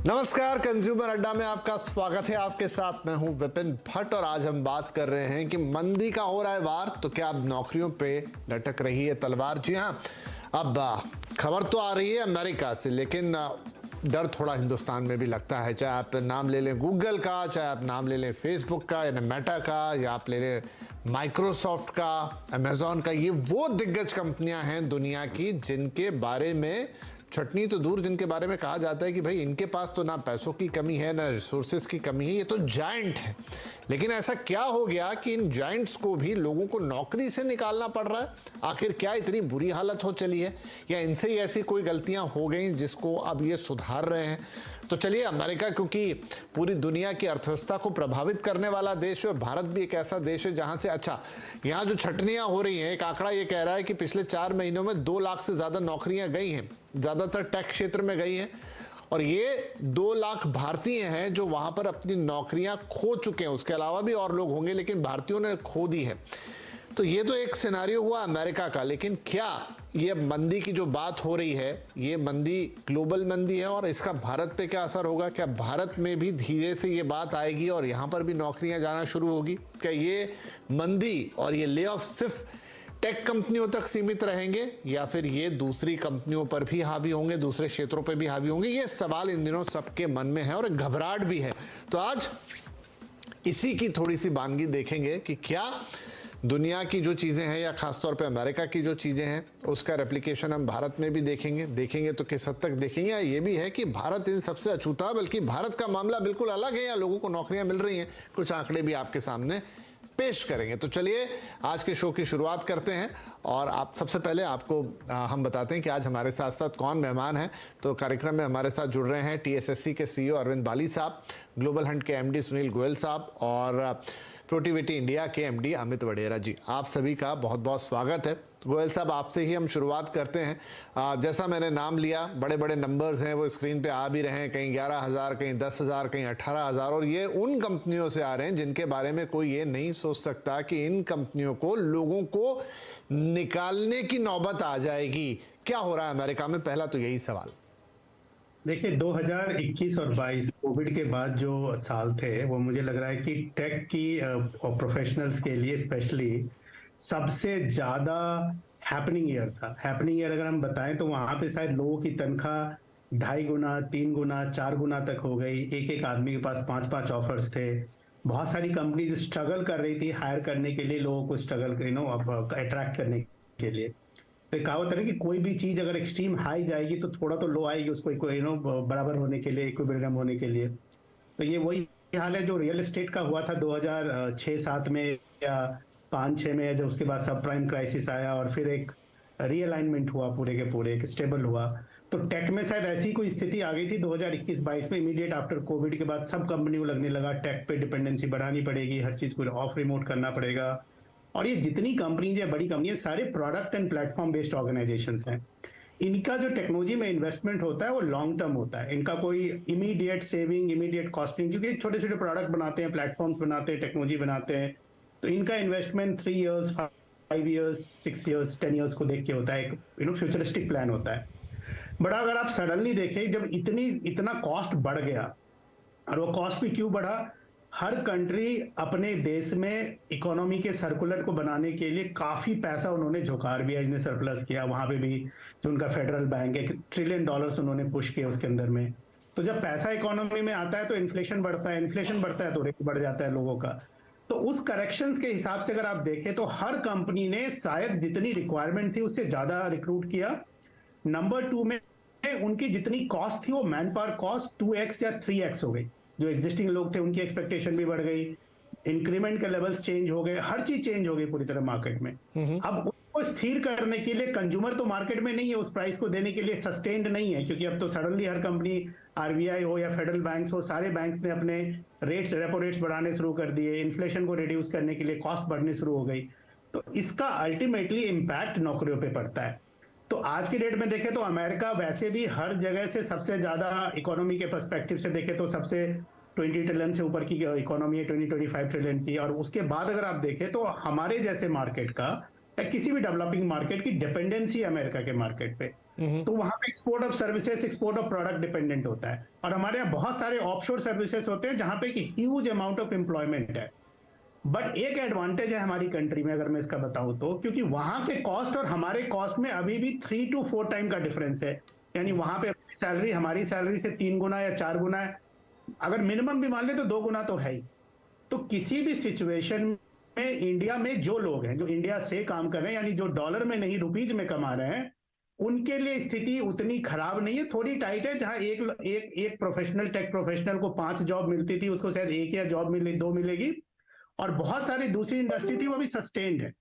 नमस्कार, कंज्यूमर अड्डा में आपका स्वागत है। आपके साथ मैं हूं विपिन भट्ट और आज हम बात कर रहे हैं कि मंदी का हो रहा है वार, तो क्या अब नौकरियों पे लटक रही है तलवार। जी हां, अब खबर तो आ रही है अमेरिका से, लेकिन डर थोड़ा हिंदुस्तान में भी लगता है। चाहे आप नाम ले लें गूगल का, चाहे आप नाम ले लें फेसबुक का या मेटा का, या आप ले लें माइक्रोसॉफ्ट का, अमेजॉन का, ये वो दिग्गज कंपनियां हैं दुनिया की जिनके बारे में छटनी तो दूर, जिनके बारे में कहा जाता है कि भाई इनके पास तो ना पैसों की कमी है ना रिसोर्सेज की कमी है, ये तो जायंट है। लेकिन ऐसा क्या हो गया कि इन जायंट्स को भी लोगों को नौकरी से निकालना पड़ रहा है? आखिर क्या इतनी बुरी हालत हो चली है, या इनसे ही ऐसी कोई गलतियां हो गई जिसको अब ये सुधार रहे हैं? तो चलिए, अमेरिका क्योंकि पूरी दुनिया की अर्थव्यवस्था को प्रभावित करने वाला देश है, भारत भी एक ऐसा देश है जहां से यहाँ जो छटनियां हो रही हैं, एक आंकड़ा ये कह रहा है कि पिछले 4 महीनों में 2 लाख से ज्यादा नौकरियां गई हैं, ज्यादातर टेक क्षेत्र में गई हैं, और ये 2 लाख भारतीय हैं जो वहां पर अपनी नौकरियां खो चुके हैं। उसके अलावा भी और लोग होंगे, लेकिन भारतीयों ने खो दी है। तो ये तो एक सिनेरियो हुआ अमेरिका का, लेकिन क्या ये मंदी की जो बात हो रही है, ये मंदी ग्लोबल मंदी है और इसका भारत पे क्या असर होगा? क्या भारत में भी धीरे से ये बात आएगी और यहाँ पर भी नौकरियां जाना शुरू होगी? क्या ये मंदी और ये ले ऑफ सिर्फ टेक कंपनियों तक सीमित रहेंगे, या फिर ये दूसरी कंपनियों पर भी हावी होंगे, दूसरे क्षेत्रों पर भी हावी होंगे? ये सवाल इन दिनों सबके मन में है और घबराहट भी है। तो आज इसी की थोड़ी सी बानगी देखेंगे कि क्या दुनिया की जो चीज़ें हैं, या खासतौर पे अमेरिका की जो चीज़ें हैं, उसका रेप्लिकेशन हम भारत में भी देखेंगे तो किस हद तक देखेंगे। या ये भी है कि भारत इन सबसे अछूता, बल्कि भारत का मामला बिल्कुल अलग है, या लोगों को नौकरियां मिल रही हैं। कुछ आंकड़े भी आपके सामने पेश करेंगे। तो चलिए आज के शो की शुरुआत करते हैं, और आप सबसे पहले आपको हम बताते हैं कि आज हमारे साथ साथ कौन मेहमान हैं। तो कार्यक्रम में हमारे साथ जुड़ रहे हैं TSSC के CEO अरविंद बाली साहब, ग्लोबल हंट के MD सुनील गोयल साहब, और प्रोटिविटी इंडिया के MD अमित वडेरा जी। आप सभी का बहुत बहुत स्वागत है। गोयल साहब, आपसे ही हम शुरुआत करते हैं। जैसा मैंने नाम लिया, बड़े बड़े नंबर्स हैं, वो स्क्रीन पे आ भी रहे हैं, कहीं 11,000, कहीं 10,000, कहीं 18,000, और ये उन कंपनियों से आ रहे हैं जिनके बारे में कोई ये नहीं सोच सकता कि इन कंपनियों को, लोगों को निकालने की नौबत आ जाएगी। क्या हो रहा है अमेरिका में? पहला तो यही सवाल। देखिए, 2021 और 22 कोविड के बाद जो साल थे, वो मुझे लग रहा है कि टेक की और प्रोफेशनल्स के लिए स्पेशली सबसे ज्यादा हैपनिंग ईयर था। हैपनिंग ईयर अगर हम बताएं तो वहां पे शायद लोगों की तनख्वाह 2.5 गुना, 3 गुना, 4 गुना तक हो गई। एक एक आदमी के पास 5-5 ऑफर्स थे। बहुत सारी कंपनीज स्ट्रगल कर रही थी हायर करने के लिए, लोगों को स्ट्रगल अट्रैक्ट करने के लिए। तो कहावत है कि कोई भी चीज अगर एक्सट्रीम हाई जाएगी तो थोड़ा तो लो आएगी उसको बराबर होने के लिए, इक्विलिब्रियम होने के लिए। तो ये वही हाल है जो रियल एस्टेट का हुआ था 2006-7 में या 5-6 में, जब उसके बाद सब प्राइम क्राइसिस आया और फिर एक रीअलाइनमेंट हुआ, पूरे के पूरे एक स्टेबल हुआ। तो टेक में शायद ऐसी कोई स्थिति आ गई थी 2021-22 में। इमीडिएट आफ्टर कोविड के बाद सब कंपनी को लगने लगा टेक पे डिपेंडेंसी बढ़ानी पड़ेगी, हर चीज को ऑफ रिमोट करना पड़ेगा। और ये जितनी कंपनीज है, बड़ी कंपनी है, सारे product and platform based organisations हैं। इनका जो टेक्नोलॉजी में इन्वेस्टमेंट होता है वो लॉन्ग टर्म होता है। इनका कोई इमीडिएट सेविंग, इमीडिएट कॉस्टिंग, क्योंकि छोटे छोटे प्रोडक्ट बनाते हैं, प्लेटफॉर्म्स बनाते हैं, टेक्नोलॉजी बनाते हैं, तो इनका investment 3 years, 5 years, 6 years, 10 years को देख के होता है। एक फ्यूचरिस्टिक प्लान होता है। बट अगर आप सडनली देखें, जब इतना कॉस्ट बढ़ गया, और वो कॉस्ट भी क्यों बढ़ा? हर कंट्री अपने देश में इकोनॉमी के सर्कुलर को बनाने के लिए काफी पैसा उन्होंने झोंकार दिया, इसने सरप्लस किया। वहां पे भी जो उनका फेडरल बैंक है, $1 ट्रिलियन उन्होंने पुश किया उसके अंदर में। तो जब पैसा इकोनॉमी में आता है तो इन्फ्लेशन बढ़ता है, इन्फ्लेशन बढ़ता है तो रेट बढ़ जाता है लोगों का। तो उस करेक्शंस के हिसाब से अगर आप देखें तो हर कंपनी ने शायद जितनी रिक्वायरमेंट थी उससे ज्यादा रिक्रूट किया। नंबर 2 में उनकी जितनी कॉस्ट थी वो मैन पावर कॉस्ट 2x या 3x हो गई। जो एग्जिस्टिंग लोग थे उनकी एक्सपेक्टेशन भी बढ़ गई, इंक्रीमेंट के लेवल्स चेंज हो गए, हर चीज चेंज हो गई पूरी तरह मार्केट में। अब उसको स्थिर करने के लिए कंज्यूमर तो मार्केट में नहीं है, उस प्राइस को देने के लिए सस्टेन्ड नहीं है, क्योंकि अब तो सडनली हर कंपनी, RBI हो या फेडरल बैंक्स हो, सारे बैंक्स ने अपने रेट्स, रेपो रेट्स बढ़ाने शुरू कर दिए। इन्फ्लेशन को रिड्यूस करने के लिए कॉस्ट बढ़नी शुरू हो गई। तो इसका अल्टीमेटली इम्पैक्ट नौकरियों पर पड़ता है। तो आज की डेट में देखें तो अमेरिका वैसे भी हर जगह से सबसे ज्यादा इकोनॉमी के पर्सपेक्टिव से देखें तो सबसे 20 ट्रिलियन से ऊपर की इकोनॉमी है, 20-25 ट्रिलियन की। और उसके बाद अगर आप देखें तो हमारे जैसे मार्केट का या किसी भी डेवलपिंग मार्केट की डिपेंडेंसी अमेरिका के मार्केट पे तो वहां पे export of services, export of product dependent होता है। और हमारे यहाँ बहुत सारे ऑफशोर सर्विसेज होते हैं जहां पे एक ह्यूज अमाउंट ऑफ एम्प्लॉयमेंट है। बट एक एडवांटेज है हमारी कंट्री में, अगर मैं इसका बताऊं तो, क्योंकि वहां के कॉस्ट और हमारे कॉस्ट में अभी भी 3 to 4 टाइम का डिफरेंस है। यानी वहां पे सैलरी हमारी सैलरी से 3 गुना या 4 गुना है, अगर मिनिमम भी मान ले तो 2 गुना तो है ही। तो किसी भी सिचुएशन में इंडिया में जो लोग हैं, जो इंडिया से काम कर रहे हैं, यानी जो डॉलर में नहीं रुपीज में कमा रहे हैं, उनके लिए स्थिति उतनी खराब नहीं है, थोड़ी टाइट है। जहां एक प्रोफेशनल, टेक प्रोफेशनल को 5 जॉब मिलती थी, उसको शायद 1 या जॉब मिले 2 मिलेगी। और बहुत सारी दूसरी इंडस्ट्री थी वो भी सस्टेन्ड है।